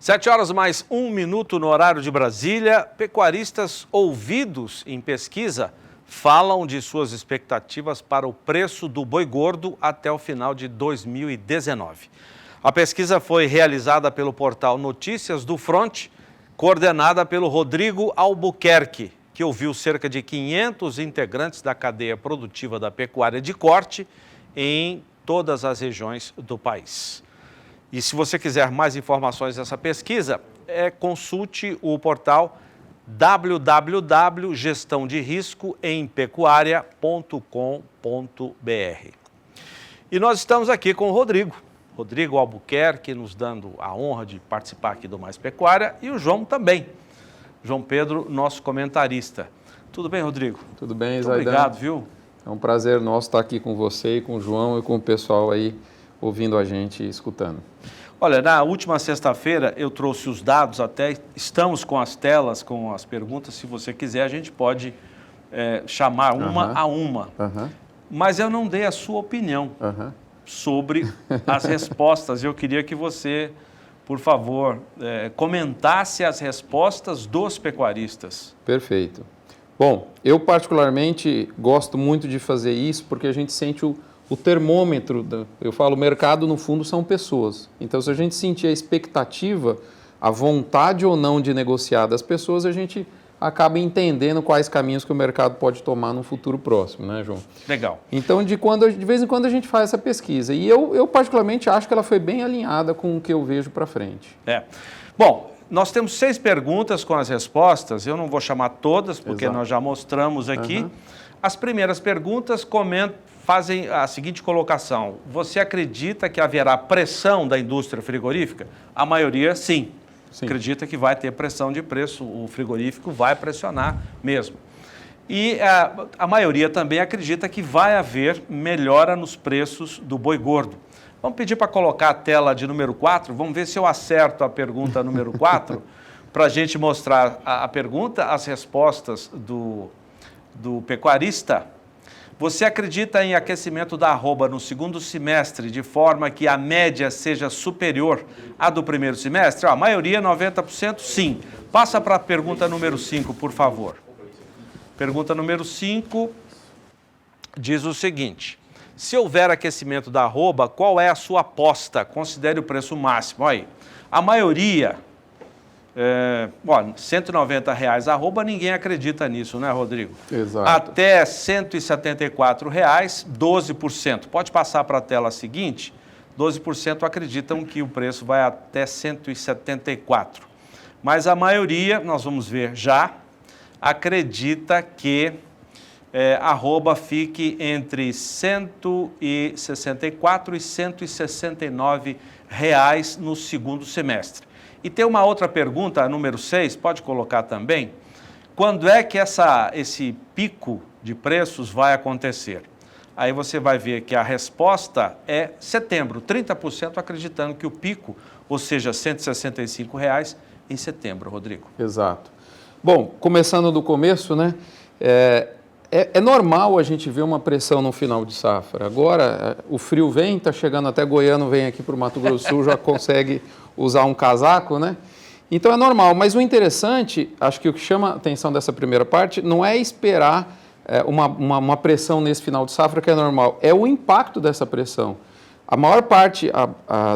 7 horas mais 1 minuto no horário de Brasília. Pecuaristas ouvidos em pesquisa falam de suas expectativas para o preço do boi gordo até o final de 2019. A pesquisa foi realizada pelo portal Notícias do Fronte, coordenada pelo Rodrigo Albuquerque, que ouviu cerca de 500 integrantes da cadeia produtiva da pecuária de corte em todas as regiões do país. E se você quiser mais informações dessa pesquisa, consulte o portal www.gestãoderiscoempecuaria.com.br. E nós estamos aqui com o Rodrigo Albuquerque, nos dando a honra de participar aqui do Mais Pecuária, e o João também. João Pedro, nosso comentarista. Tudo bem, Rodrigo? Tudo bem, Zaidan. Obrigado, viu? É um prazer nosso estar aqui com você, com o João e com o pessoal aí ouvindo a gente e escutando. Olha, na última sexta-feira eu trouxe os dados, até estamos com as telas, com as perguntas. Se você quiser, a gente pode chamar uma a uma. Mas eu não dei a sua opinião sobre as respostas. Eu queria que você, por favor, comentasse as respostas dos pecuaristas. Perfeito. Bom, eu particularmente gosto muito de fazer isso porque a gente sente o termômetro, eu falo, o mercado no fundo são pessoas. Então, se a gente sentir a expectativa, a vontade ou não de negociar das pessoas, a gente acaba entendendo quais caminhos que o mercado pode tomar no futuro próximo, né, João? Legal. Então, de vez em quando a gente faz essa pesquisa. E eu particularmente acho que ela foi bem alinhada com o que eu vejo para frente. Bom, nós temos 6 perguntas com as respostas. Eu não vou chamar todas, porque nós já mostramos aqui. As primeiras perguntas fazem a seguinte colocação: você acredita que haverá pressão da indústria frigorífica? A maioria, sim. Acredita que vai ter pressão de preço, o frigorífico vai pressionar mesmo. E a maioria também acredita que vai haver melhora nos preços do boi gordo. Vamos pedir para colocar a tela de número 4, vamos ver se eu acerto a pergunta número 4, para a gente mostrar a pergunta, as respostas do pecuarista. Você acredita em aquecimento da arroba no segundo semestre de forma que a média seja superior à do primeiro semestre? A maioria, 90%, sim. Passa para a pergunta número 5, por favor. Pergunta número 5 diz o seguinte: se houver aquecimento da arroba, qual é a sua aposta? Considere o preço máximo. Aí, a maioria... R$190 a arroba, ninguém acredita nisso, né, Rodrigo? Exato. Até R$174, 12%. Pode passar para a tela seguinte? 12% acreditam que o preço vai até 174. Mas a maioria, nós vamos ver já, acredita que a arroba fique entre 164 e 169 reais no segundo semestre. E tem uma outra pergunta, a número 6, pode colocar também. Quando é que esse pico de preços vai acontecer? Aí você vai ver que a resposta é setembro, 30% acreditando que o pico, ou seja, R$ 165 em setembro, Rodrigo. Exato. Bom, começando do começo, né? É normal a gente ver uma pressão no final de safra. Agora, o frio vem, está chegando até Goiânia, vem aqui para o Mato Grosso do Sul, já consegue usar um casaco, né? Então é normal, mas o interessante, acho que o que chama a atenção dessa primeira parte, não é esperar uma pressão nesse final de safra, que é normal, é o impacto dessa pressão. A maior parte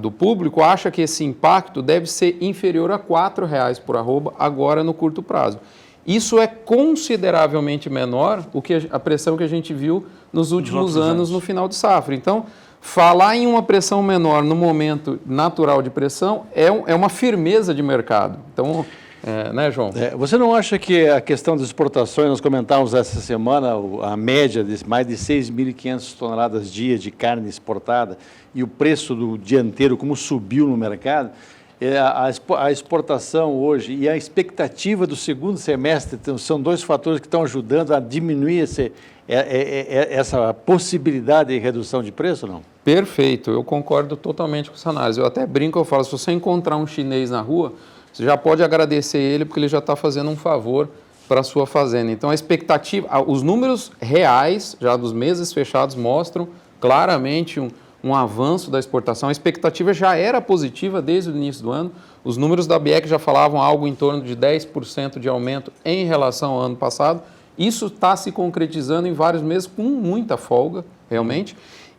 do público acha que esse impacto deve ser inferior a R$ 4,00 por arroba, agora no curto prazo. Isso é consideravelmente menor do que a pressão que a gente viu nos últimos anos no final de safra. Então, falar em uma pressão menor no momento natural de pressão é uma firmeza de mercado. Então, né, João? Você não acha que a questão das exportações, nós comentávamos essa semana, a média de mais de 6.500 toneladas dia de carne exportada e o preço do dianteiro como subiu no mercado, a exportação hoje e a expectativa do segundo semestre são dois fatores que estão ajudando a diminuir essa possibilidade de redução de preço, não? Perfeito, eu concordo totalmente com essa análise. Eu até brinco, eu falo, se você encontrar um chinês na rua, você já pode agradecer ele porque ele já está fazendo um favor para a sua fazenda. Então, a expectativa, os números reais já dos meses fechados mostram claramente um avanço da exportação. A expectativa já era positiva desde o início do ano. Os números da ABEC já falavam algo em torno de 10% de aumento em relação ao ano passado. Isso está se concretizando em vários meses com muita folga, realmente.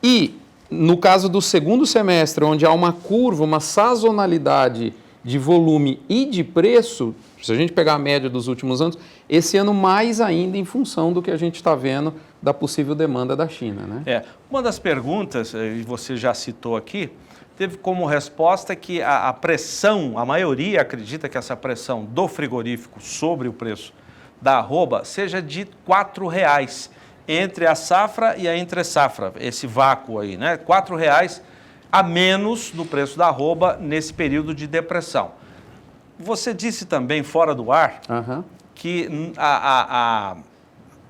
E no caso do segundo semestre, onde há uma curva, uma sazonalidade de volume e de preço, se a gente pegar a média dos últimos anos, esse ano mais ainda em função do que a gente está vendo da possível demanda da China, né? Uma das perguntas, e você já citou aqui, teve como resposta que a pressão, a maioria acredita que essa pressão do frigorífico sobre o preço da arroba seja de R$ 4,00 entre a safra e a entre-safra, esse vácuo aí, né? R$ 4,00 a menos no preço da arroba nesse período de depressão. Você disse também, fora do ar, que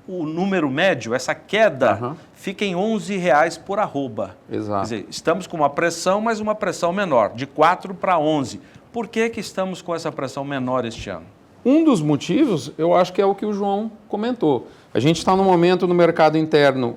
o número médio, essa queda, fica em R$ 11,00 por arroba. Exato. Quer dizer, estamos com uma pressão, mas uma pressão menor, de 4 para 11. Por que estamos com essa pressão menor este ano? Um dos motivos, eu acho que é o que o João comentou. A gente está num momento no mercado interno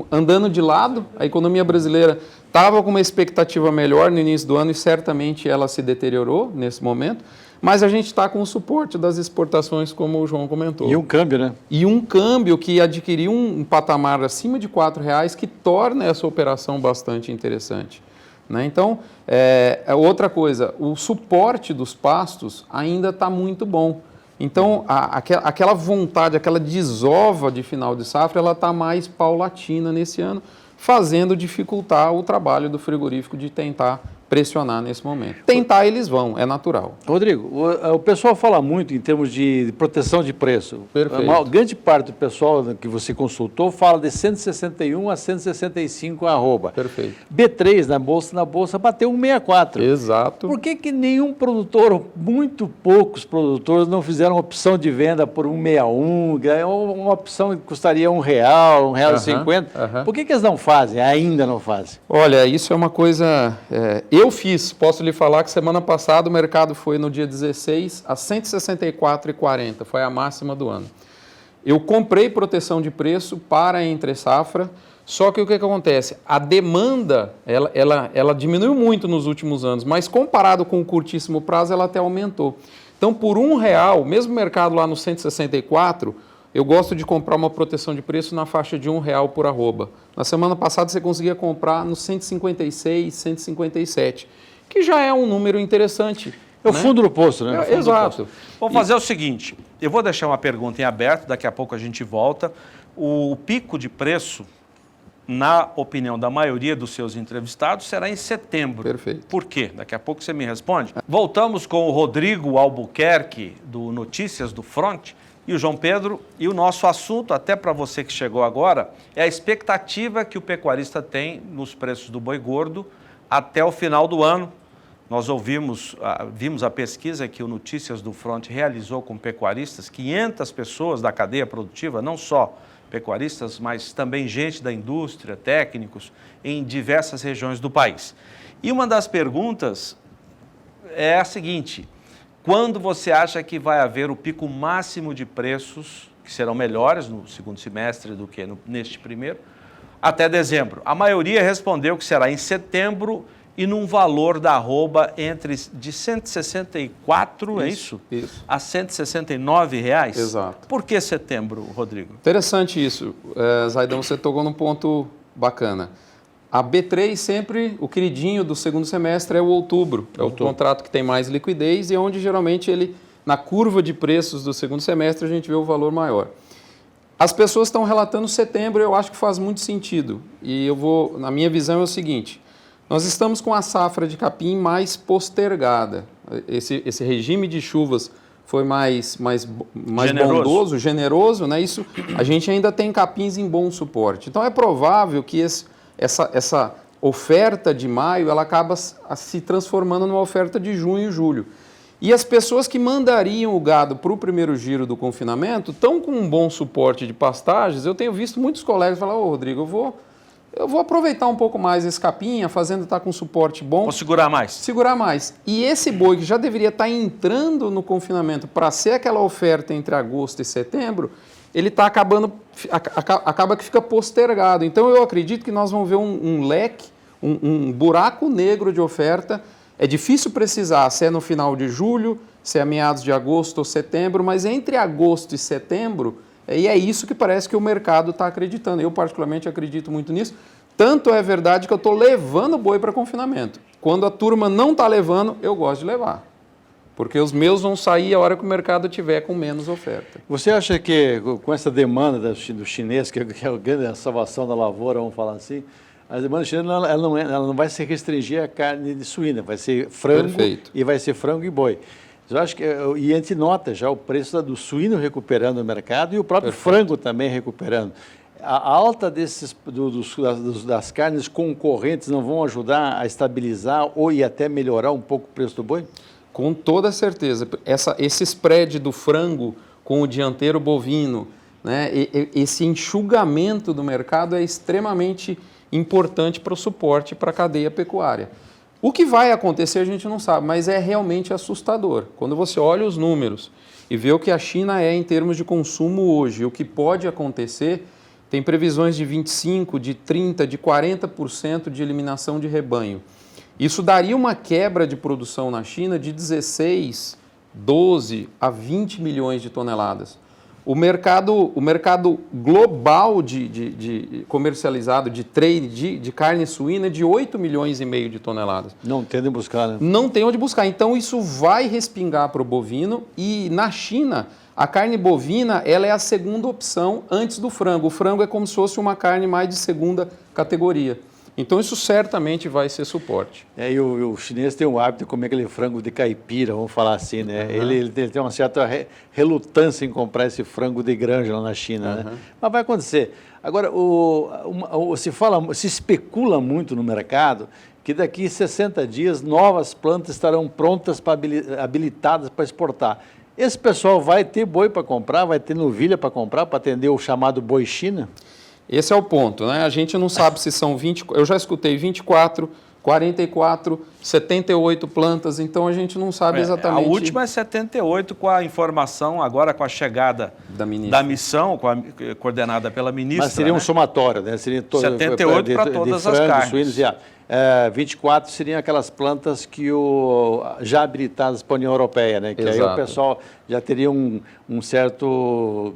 andando de lado, a economia brasileira estava com uma expectativa melhor no início do ano e certamente ela se deteriorou nesse momento, mas a gente está com o suporte das exportações, como o João comentou. E um câmbio, né? E um câmbio que adquiriu um patamar acima de R$ 4,00 que torna essa operação bastante interessante. Né? Então, outra coisa, o suporte dos pastos ainda está muito bom. Então, aquela vontade, aquela desova de final de safra, ela está mais paulatina nesse ano, fazendo dificultar o trabalho do frigorífico de tentar pressionar nesse momento. Tentar eles vão, é natural. Rodrigo, o pessoal fala muito em termos de proteção de preço. Perfeito. A grande parte do pessoal que você consultou fala de 161 a 165 arroba. Perfeito. B3 na bolsa bateu 164. Exato. Por que nenhum produtor, muito poucos produtores, não fizeram opção de venda por 161, uma opção que custaria R$ 1,00, R$ 1,50? Por que eles não fazem, ainda não fazem? Olha, isso é uma coisa... Eu fiz, posso lhe falar que semana passada o mercado foi no dia 16 a 164,40, foi a máxima do ano. Eu comprei proteção de preço para a entre-safra, só que o que acontece? A demanda, ela diminuiu muito nos últimos anos, mas comparado com o curtíssimo prazo, ela até aumentou. Então, por R$ 1,00, mesmo o mercado lá no 164, eu gosto de comprar uma proteção de preço na faixa de R$ 1,00 por arroba. Na semana passada você conseguia comprar no 156, 157, que já é um número interessante. É o fundo do poço, né? Exato. Vamos fazer o seguinte, eu vou deixar uma pergunta em aberto, daqui a pouco a gente volta. O pico de preço, na opinião da maioria dos seus entrevistados, será em setembro. Perfeito. Por quê? Daqui a pouco você me responde. Voltamos com o Rodrigo Albuquerque, do Notícias do Front, e o João Pedro, e o nosso assunto, até para você que chegou agora, é a expectativa que o pecuarista tem nos preços do boi gordo até o final do ano. Nós vimos a pesquisa que o Notícias do Front realizou com pecuaristas, 500 pessoas da cadeia produtiva, não só pecuaristas, mas também gente da indústria, técnicos, em diversas regiões do país. E uma das perguntas é a seguinte: quando você acha que vai haver o pico máximo de preços, que serão melhores no segundo semestre do que neste primeiro, até dezembro? A maioria respondeu que será em setembro e num valor da arroba de 164, é isso? Isso. A R$ 169 reais? Exato. Por que setembro, Rodrigo? Interessante isso. Zaidão, você tocou num ponto bacana. A B3 sempre, o queridinho do segundo semestre é o outubro. É o contrato que tem mais liquidez e é onde geralmente ele, na curva de preços do segundo semestre, a gente vê o valor maior. As pessoas estão relatando setembro, eu acho que faz muito sentido. E na minha visão é o seguinte: nós estamos com a safra de capim mais postergada. Esse regime de chuvas foi mais bondoso, generoso, né? Isso, a gente ainda tem capins em bom suporte. Então é provável que essa oferta de maio ela acaba se transformando numa oferta de junho e julho. E as pessoas que mandariam o gado para o primeiro giro do confinamento estão com um bom suporte de pastagens. Eu tenho visto muitos colegas falar: ô Rodrigo, eu vou aproveitar um pouco mais esse capim, a fazenda está com suporte bom. Vou segurar mais. Segurar mais. E esse boi que já deveria estar entrando no confinamento para ser aquela oferta entre agosto e setembro, ele acaba que fica postergado. Então eu acredito que nós vamos ver um leque um buraco negro de oferta. É difícil precisar se é no final de julho, se é meados de agosto ou setembro, mas entre agosto e setembro, e é isso que parece que o mercado está acreditando. Eu, particularmente, acredito muito nisso. Tanto é verdade que eu estou levando boi para confinamento. Quando a turma não está levando, eu gosto de levar. Porque os meus vão sair a hora que o mercado tiver com menos oferta. Você acha que com essa demanda do chinês, que é a grande salvação da lavoura, vamos falar assim, a demanda chinesa ela não vai se restringir à carne de suína, vai ser frango. Perfeito. E vai ser frango e boi. Eu acho que, e a gente nota já o preço do suíno recuperando no mercado e o próprio Perfeito. Frango também recuperando. A alta das carnes concorrentes não vão ajudar a estabilizar ou e até melhorar um pouco o preço do boi? Com toda certeza. Esse spread do frango com o dianteiro bovino, né, esse enxugamento do mercado é extremamente importante para o suporte para a cadeia pecuária. O que vai acontecer a gente não sabe, mas é realmente assustador. Quando você olha os números e vê o que a China é em termos de consumo hoje, o que pode acontecer, tem previsões de 25%, de 30%, de 40% de eliminação de rebanho. Isso daria uma quebra de produção na China de 16, 12 a 20 milhões de toneladas. O mercado global de comercializado de trade de carne suína é de 8 milhões e meio de toneladas. Não tem onde buscar, né? Não tem onde buscar. Então isso vai respingar para o bovino e na China a carne bovina ela é a segunda opção antes do frango. O frango é como se fosse uma carne mais de segunda categoria. Então isso certamente vai ser suporte. E o chinês tem o hábito de comer aquele frango de caipira, vamos falar assim, né? Uhum. Ele tem uma certa relutância em comprar esse frango de granja lá na China, né? Mas vai acontecer. Agora, se especula muito no mercado que daqui a 60 dias novas plantas estarão prontas, habilitadas para exportar. Esse pessoal vai ter boi para comprar, vai ter novilha para comprar, para atender o chamado boi China? Esse é o ponto, né? A gente não sabe se são 20, eu já escutei 24, 44, 78 plantas, então a gente não sabe exatamente. A última é 78 com a informação, agora com a chegada da missão, coordenada pela ministra. Mas seria um somatório, né? Seria 78 para todas as carnes. Suínos, 24 seriam aquelas plantas já habilitadas para a União Europeia, né? Que Exato. Aí o pessoal já teria um certo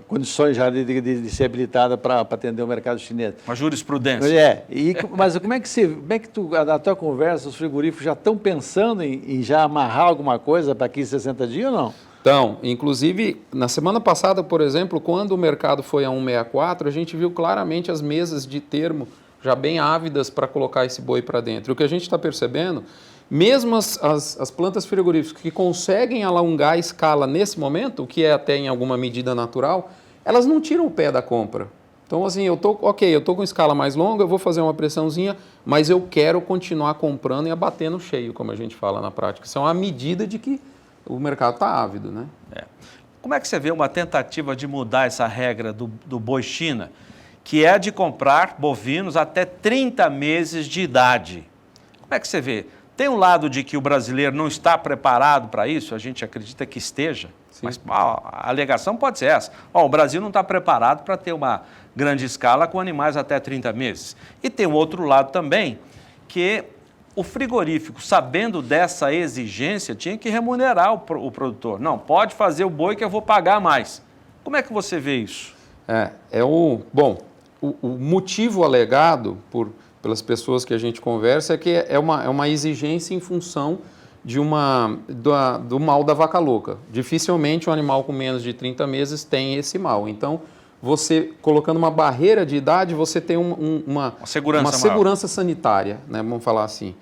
condições já de ser habilitada para atender o mercado chinês. Uma jurisprudência. Mas como é que na tua conversa, os frigoríficos já estão pensando em já amarrar alguma coisa para aqui 60 dias ou não? Então, inclusive, na semana passada, por exemplo, quando o mercado foi a 1,64, a gente viu claramente as mesas de termo já bem ávidas para colocar esse boi para dentro. O que a gente está percebendo, mesmo as plantas frigoríficas que conseguem alongar a escala nesse momento, o que é até em alguma medida natural, elas não tiram o pé da compra. Então, assim, eu estou com escala mais longa, eu vou fazer uma pressãozinha, mas eu quero continuar comprando e abatendo cheio, como a gente fala na prática. Isso é uma medida de que o mercado está ávido, né? Como é que você vê uma tentativa de mudar essa regra do boi China, que é de comprar bovinos até 30 meses de idade? Como é que você vê? Tem um lado de que o brasileiro não está preparado para isso, a gente acredita que esteja, Sim. Mas a alegação pode ser essa. O Brasil não está preparado para ter uma grande escala com animais até 30 meses. E tem um outro lado também, que o frigorífico, sabendo dessa exigência, tinha que remunerar o produtor. Não, pode fazer o boi que eu vou pagar mais. Como é que você vê isso? O motivo alegado pelas pessoas que a gente conversa é que é uma exigência em função do mal da vaca louca. Dificilmente um animal com menos de 30 meses tem esse mal. Então, você colocando uma barreira de idade, você tem uma segurança sanitária, né? Vamos falar assim.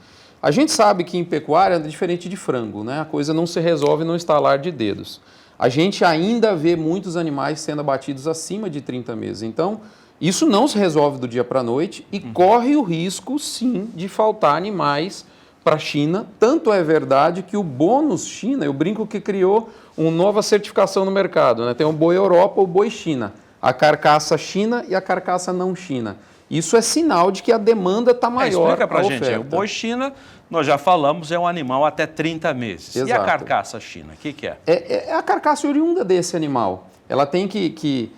A gente sabe que em pecuária é diferente de frango, né? A coisa não se resolve no estalar de dedos. A gente ainda vê muitos animais sendo abatidos acima de 30 meses. Então, isso não se resolve do dia para a noite e corre o risco, sim, de faltar animais para a China. Tanto é verdade que o bônus China, eu brinco que criou uma nova certificação no mercado, né? Tem o boi Europa, o boi China, a carcaça China e a carcaça não China. Isso é sinal de que a demanda está maior. Explica para a gente, o boi China, nós já falamos, é um animal até 30 meses. Exato. E a carcaça China, o que é? É a carcaça oriunda desse animal. Ela tem que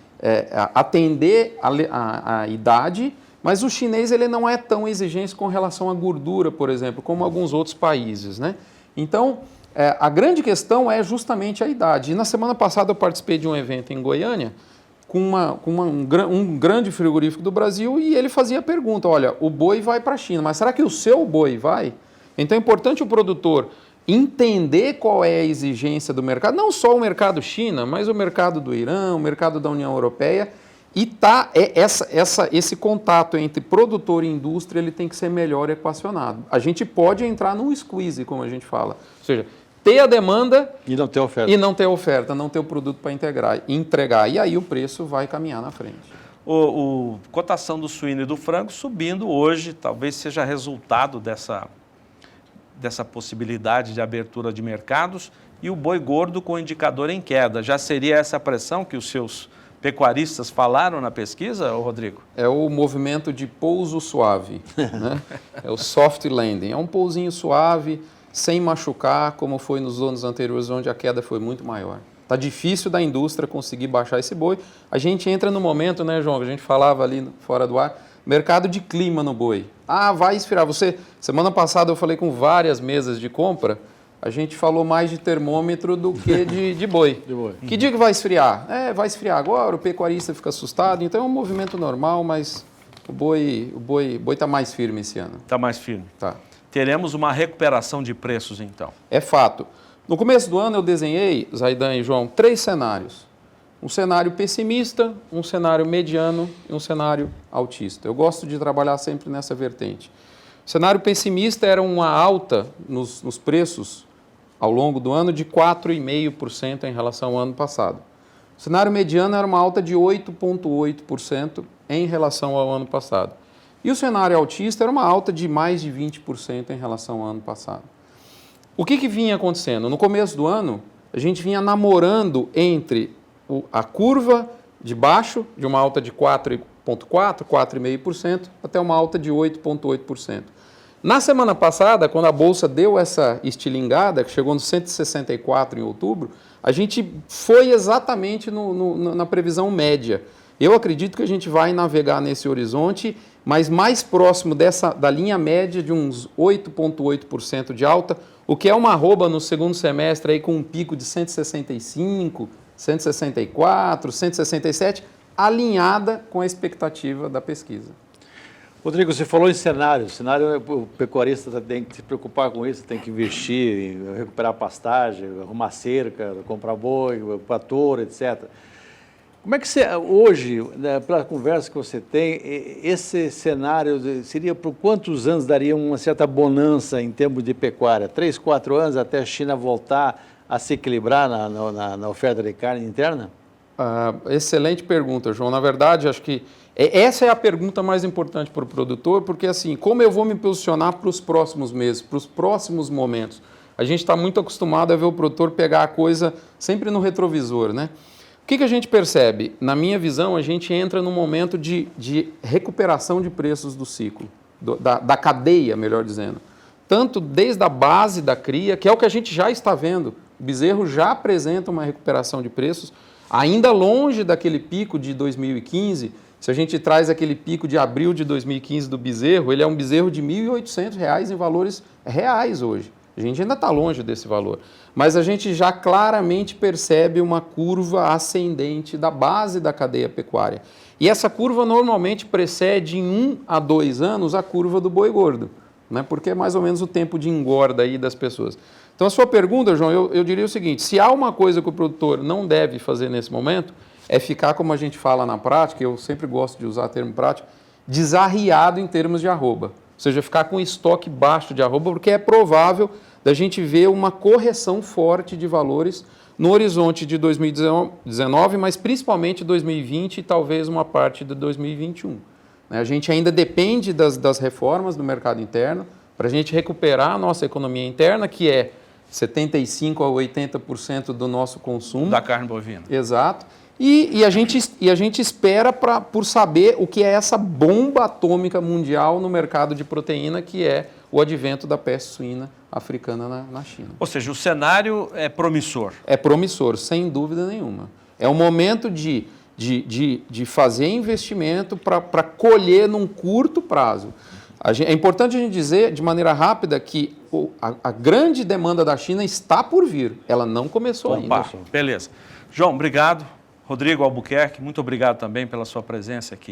atender a idade Mas o chinês ele não é tão exigente com relação à gordura, por exemplo, como alguns outros países, né? Então, a grande questão é justamente a idade. E na semana passada eu participei de um evento em Goiânia com um grande frigorífico do Brasil e ele fazia a pergunta, olha, o boi vai para a China, mas será que o seu boi vai? Então é importante o produtor entender qual é a exigência do mercado, não só o mercado China, mas o mercado do Irã, o mercado da União Europeia, e esse contato entre produtor e indústria ele tem que ser melhor equacionado. A gente pode entrar num squeeze, como a gente fala, ou seja, ter a demanda e não ter oferta. Não ter o produto para entregar. E aí o preço vai caminhar na frente. Cotação do suíno e do frango subindo hoje, talvez seja resultado dessa possibilidade de abertura de mercados, e o boi gordo com indicador em queda. Já seria essa pressão que os seus pecuaristas falaram na pesquisa, Rodrigo? É o movimento de pouso suave, né? É o soft landing. É um pousinho suave, sem machucar, como foi nos anos anteriores, onde a queda foi muito maior. Está difícil da indústria conseguir baixar esse boi. A gente entra no momento, né, João, que a gente falava ali fora do ar, mercado de clima no boi. Vai esfriar. Semana passada eu falei com várias mesas de compra, a gente falou mais de termômetro do que de boi. Que dia que vai esfriar? Vai esfriar agora, o pecuarista fica assustado, então é um movimento normal, mas o boi está mais firme esse ano. Está mais firme. Tá. Teremos uma recuperação de preços, então. É fato. No começo do ano eu desenhei, Zaidan e João, 3 cenários. Um cenário pessimista, um cenário mediano e um cenário altista. Eu gosto de trabalhar sempre nessa vertente. O cenário pessimista era uma alta nos preços ao longo do ano de 4,5% em relação ao ano passado. O cenário mediano era uma alta de 8,8% em relação ao ano passado. E o cenário altista era uma alta de mais de 20% em relação ao ano passado. O que vinha acontecendo? No começo do ano, a gente vinha namorando entre a curva de baixo, de uma alta de 4,4%, 4,5%, até uma alta de 8,8%. Na semana passada, quando a Bolsa deu essa estilingada, que chegou nos 164 em outubro, a gente foi exatamente na previsão média. Eu acredito que a gente vai navegar nesse horizonte, mas mais próximo da linha média de uns 8,8% de alta, o que é uma arroba no segundo semestre aí com um pico de 165, 164, 167, alinhada com a expectativa da pesquisa. Rodrigo, você falou em cenário. O pecuarista tem que se preocupar com isso, tem que investir, recuperar pastagem, arrumar cerca, comprar boi, touro, etc. Como é que você, hoje, né, pela conversa que você tem, esse cenário seria por quantos anos daria uma certa bonança em termos de pecuária? 3, 4 anos até a China voltar a se equilibrar na oferta de carne interna? Excelente pergunta, João. Na verdade, acho que essa é a pergunta mais importante para o produtor, porque assim, como eu vou me posicionar para os próximos meses, para os próximos momentos? A gente está muito acostumado a ver o produtor pegar a coisa sempre no retrovisor, né? O que a gente percebe? Na minha visão, a gente entra num momento de recuperação de preços do ciclo, da cadeia, melhor dizendo. Tanto desde a base da cria, que é o que a gente já está vendo. O bezerro já apresenta uma recuperação de preços, ainda longe daquele pico de 2015. Se a gente traz aquele pico de abril de 2015 do bezerro, ele é um bezerro de R$ 1.800 em valores reais hoje. A gente ainda está longe desse valor. Mas a gente já claramente percebe uma curva ascendente da base da cadeia pecuária. E essa curva normalmente precede em 1 a 2 anos a curva do boi gordo, né? Porque é mais ou menos o tempo de engorda aí das pessoas. Então a sua pergunta, João, eu diria o seguinte: se há uma coisa que o produtor não deve fazer nesse momento, é ficar, como a gente fala na prática, eu sempre gosto de usar o termo prático, desarriado em termos de arroba. Ou seja, ficar com estoque baixo de arroba, porque é provável da gente ver uma correção forte de valores no horizonte de 2019, mas principalmente 2020 e talvez uma parte de 2021. A gente ainda depende das reformas do mercado interno para a gente recuperar a nossa economia interna, que é 75% a 80% do nosso consumo. Da carne bovina. Exato. E a gente espera por saber o que é essa bomba atômica mundial no mercado de proteína, que é o advento da peste suína africana na China. Ou seja, o cenário é promissor. É promissor, sem dúvida nenhuma. É um momento de de fazer investimento para colher num curto prazo. É importante a gente dizer, de maneira rápida, que a grande demanda da China está por vir. Ela não começou ainda. Beleza. João, obrigado. Rodrigo Albuquerque, muito obrigado também pela sua presença aqui.